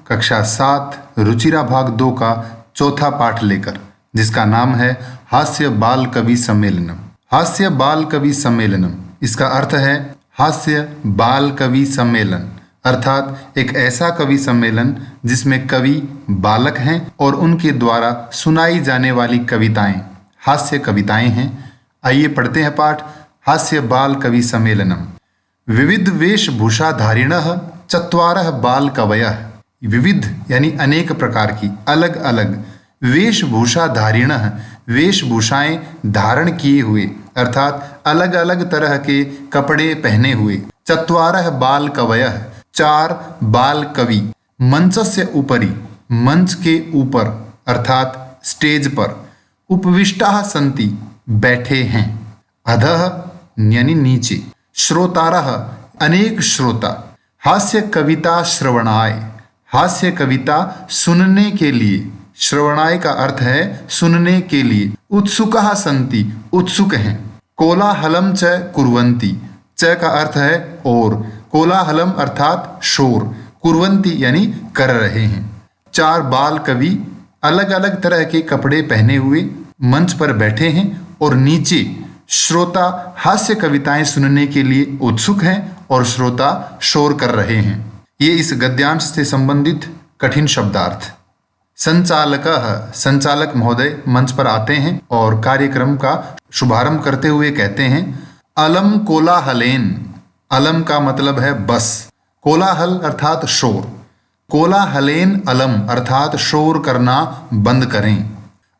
कक्षा 7 रुचिरा भाग 2 का चौथा पाठ लेकर, जिसका नाम है हास्य बाल कवि सम्मेलनम। हास्य बाल कवि सम्मेलनम, इसका अर्थ है हास्य बाल कवि सम्मेलन, अर्थात एक ऐसा कवि सम्मेलन जिसमें कवि बालक हैं और उनके द्वारा सुनाई जाने वाली कविताएं हास्य कविताएं हैं। आइए पढ़ते हैं पाठ। हास्य बाल कवि सम्मेलनम। विविध वेशभूषाधारिणः चत्वारः बाल कवयः। विविध यानी अनेक प्रकार की, अलग अलग, वेशभूषाधारिणः वेशभूषाएं धारण किए हुए, अर्थात अलग अलग तरह के कपड़े पहने हुए। चत्वारः बाल कवयः, 4 बाल कवि। मंचस्य उपरि, मंच के ऊपर अर्थात स्टेज पर। उपविष्टाः सन्ति, बैठे हैं। अधः यानी नीचे। श्रोतारः, अनेक श्रोता। हास्य कविता श्रवणाय, हास्य कविता सुनने के लिए। श्रवणाय का अर्थ है सुनने के लिए। उत्सुकाः सन्ति, उत्सुक हैं। कोलाहलम च कुर्वन्ति, च का अर्थ है और, कोलाहलम अर्थात शोर, कुर्वन्ति यानी कर रहे हैं। 4 बाल कवि अलग अलग तरह के कपड़े पहने हुए मंच पर बैठे हैं और नीचे श्रोता हास्य कविताएं सुनने के लिए उत्सुक हैं और श्रोता शोर कर रहे हैं। ये इस गद्यांश से संबंधित कठिन शब्दार्थ। संचालकः, संचालक महोदय मंच पर आते हैं और कार्यक्रम का शुभारंभ करते हुए कहते हैं, अलम कोलाहलेन। अलम का मतलब है बस, कोलाहल अर्थात शोर। कोलाहलेन अलम अर्थात शोर करना बंद करें।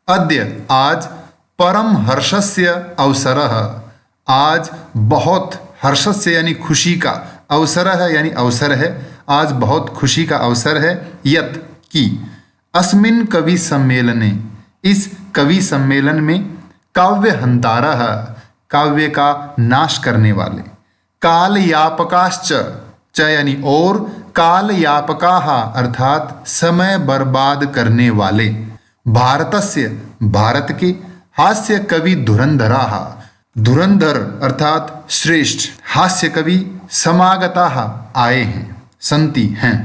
अद्य आज, परम हर्षस्य अवसरः, आज बहुत, हर्षस्य यानी खुशी का, अवसरः यानी अवसर है, आज बहुत खुशी का अवसर है। यत की, अस्मिन् कवि सम्मेलने, इस कवि सम्मेलन में, काव्य हंतारः, काव्य का नाश करने वाले। काल यापकाश्च, च यानी और, काल यापकाः अर्थात समय बर्बाद करने वाले। भारतस्य, भारत के। हास्य कवि धुरंधराः, धुरंधर अर्थात श्रेष्ठ, हास्य कवि समागताः आए हैं, संति हैं।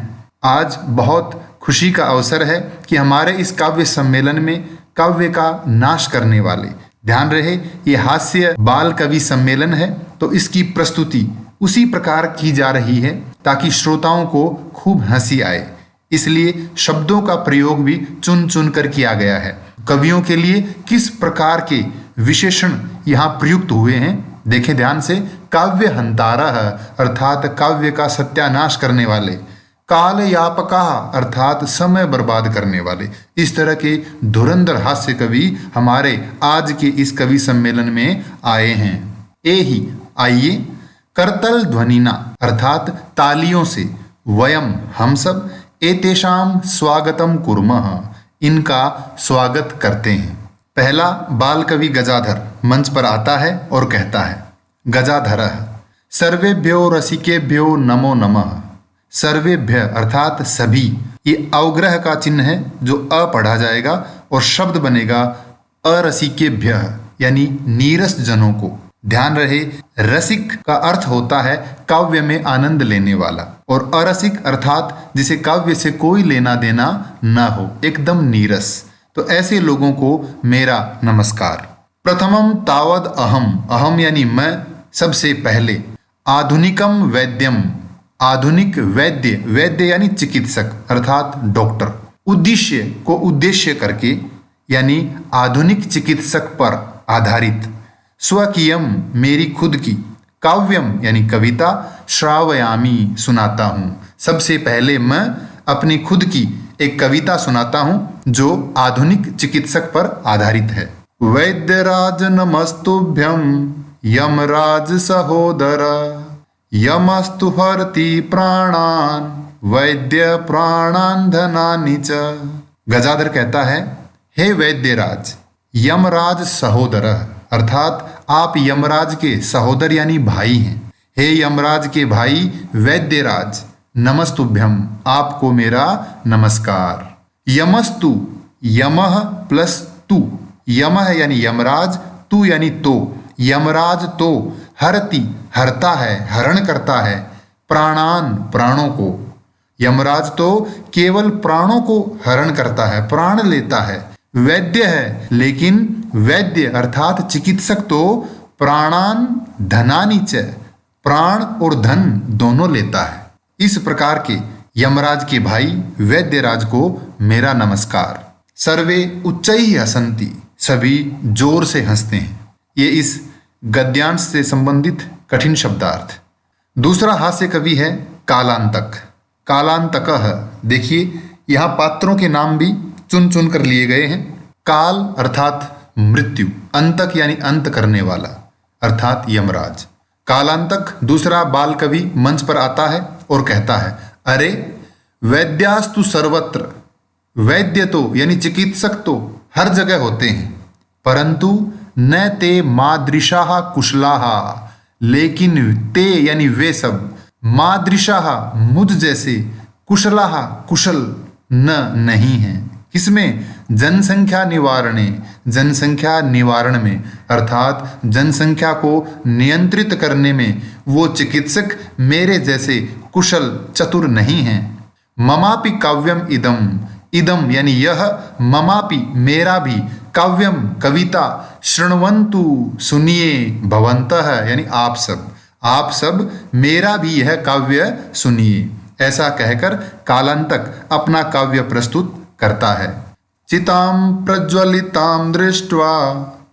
आज बहुत खुशी का अवसर है कि हमारे इस काव्य सम्मेलन में काव्य का नाश करने वाले। ध्यान रहे ये हास्य बाल कवि सम्मेलन है, तो इसकी प्रस्तुति उसी प्रकार की जा रही है ताकि श्रोताओं को खूब हंसी आए, इसलिए शब्दों का प्रयोग भी चुन चुन कर किया गया है। कवियों के लिए किस प्रकार के विशेषण यहाँ प्रयुक्त हुए हैं देखें ध्यान से। काव्य हंतारः अर्थात काव्य का सत्यानाश करने वाले। काल यापकाः अर्थात समय बर्बाद करने वाले। इस तरह के धुरंधर हास्य कवि हमारे आज के इस कवि सम्मेलन में आए हैं। एहि आइए, करतल ध्वनिना अर्थात तालियों से, वयम हम सब, एतेषाम स्वागतम कुर्मः इनका स्वागत करते हैं। पहला बाल कवि गजाधर मंच पर आता है और कहता है, गजाधरः सर्वेभ्यो रसिकेभ्यो नमो नमः। सर्वेभ्य अर्थात सभी, ये अवग्रह का चिन्ह है जो अ पढ़ा जाएगा और शब्द बनेगा अरसिकेभ्य यानी नीरस जनों को। ध्यान रहे रसिक का अर्थ होता है काव्य में आनंद लेने वाला, और अरसिक अर्थात जिसे काव्य से कोई लेना देना न हो, एकदम नीरस। तो ऐसे लोगों को मेरा नमस्कार। प्रथमम तावद अहम, अहम यानी मैं, सबसे पहले। आधुनिकम वैद्यम, आधुनिक वैद्य, वैद्य यानी चिकित्सक अर्थात डॉक्टर। उद्देश्य को उद्देश्य करके यानी आधुनिक चिकित्सक पर आधारित। स्वकीयम मेरी खुद की। काव्यम यानी कविता। श्रावयामी सुनाता हूँ। सबसे पहले मैं अपनी खुद की एक कविता सुनाता हूँ जो आधुनिक चिकित्सक पर आधारित है। वैद्यराज नमस्तुभ्यम यमराज सहोदर, यमस्तु हरति प्राणान वैद्य प्राणान धनानि च। गजाधर कहता है, हे वैद्यराज, यमराज सहोदर अर्थात आप यमराज के सहोदर यानी भाई हैं। हे यमराज के भाई वैद्यराज, नमस्तुभ्यम आपको मेरा नमस्कार। यमस्तु, यमः प्लस तु, यमः यानी यमराज, तु यानी तो। यमराज तो हरति हरता है, हरण करता है, प्राणान प्राणों को। यमराज तो केवल प्राणों को हरण करता है, प्राण लेता है। वैद्य है, लेकिन वैद्य अर्थात चिकित्सक तो प्राणान धनानि च, प्राण और धन दोनों लेता है। इस प्रकार के यमराज के भाई वैद्यराज को मेरा नमस्कार। सर्वे उच्चैः हसन्ति, सभी जोर से हंसते हैं। ये इस गद्यांश से संबंधित कठिन शब्दार्थ। दूसरा हास्य कवि है कालांतक। कालांतकः, देखिए यहाँ पात्रों के नाम भी चुन चुन कर लिए गए हैं। काल अर्थात मृत्यु, अंतक यानी अंत करने वाला अर्थात यमराज। कालांतक दूसरा बाल कवि मंच पर आता है और कहता है, अरे वैद्यास्तु सर्वत्र, वैद्य तो यानी चिकित्सक तो हर जगह होते हैं, परंतु न ते मादृशाः कुशलाः, लेकिन ते यानी वे सब, मादृशाः मुझ जैसे, कुशलाः कुशल नहीं है। किसमें? जनसंख्या निवारणे, जनसंख्या निवारण में अर्थात जनसंख्या को नियंत्रित करने में वो चिकित्सक मेरे जैसे कुशल चतुर नहीं हैं। ममापि काव्यम इदम, इदम यानी यह, ममापि मेरा भी, काव्यम कविता, शृण्वन्तु सुनिए, भवन्तः यानी आप सब मेरा भी यह काव्य सुनिए। ऐसा कहकर कालांतक अपना काव्य प्रस्तुत करता है। चितां प्रज्वलितां दृष्ट्वा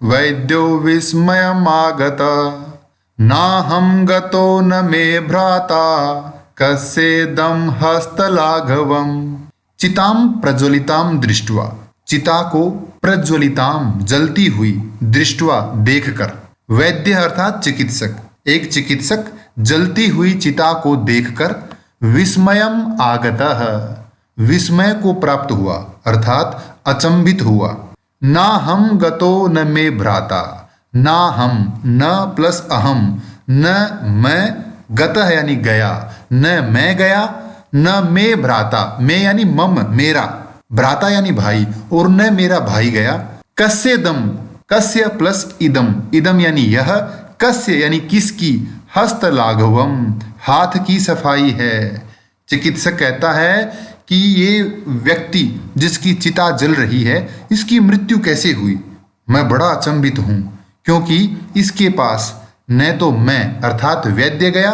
वैद्यो विस्मयमागत, नाहं गतो न मे भ्राता कस्येदं हस्तलाघवम्। चितां प्रज्वलितां दृष्ट्वा, चिता को प्रज्वलितां जलती हुई, दृष्ट्वा देखकर, वैद्य अर्थात चिकित्सक, एक चिकित्सक जलती हुई चिता को देखकर, विस्मयम आगतः, विस्मय को प्राप्त हुआ अर्थात अचंभित हुआ। ना हम गतो न मे भ्राता, ना हम, न प्लस अहम, न मैं, गतः यानी गया, न मैं गया, न मे भ्राता, मैं यानी मम मेरा, भ्राता यानी भाई, और न मेरा भाई गया। कस्य दम, कस्य प्लस इदम, इदम यानी यह, कस्य यानी किसकी, हस्त लाघवम हाथ की सफाई है। चिकित्सक कहता है कि ये व्यक्ति जिसकी चिता जल रही है, इसकी मृत्यु कैसे हुई? मैं बड़ा अचंभित हूं, क्योंकि इसके पास न तो मैं अर्थात वैद्य गया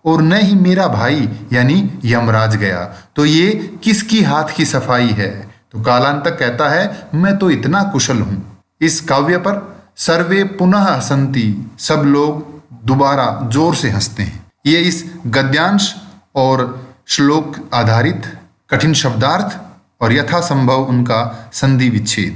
और न ही मेरा भाई यानी यमराज गया, तो ये किसकी हाथ की सफाई है? तो कालांतक कहता है मैं तो इतना कुशल हूं। इस काव्य पर सर्वे पुनः हसन्ति, सब लोग दोबारा जोर से हंसते हैं। ये इस गद्यांश और श्लोक आधारित कठिन शब्दार्थ और यथासंभव उनका संधि विच्छेद।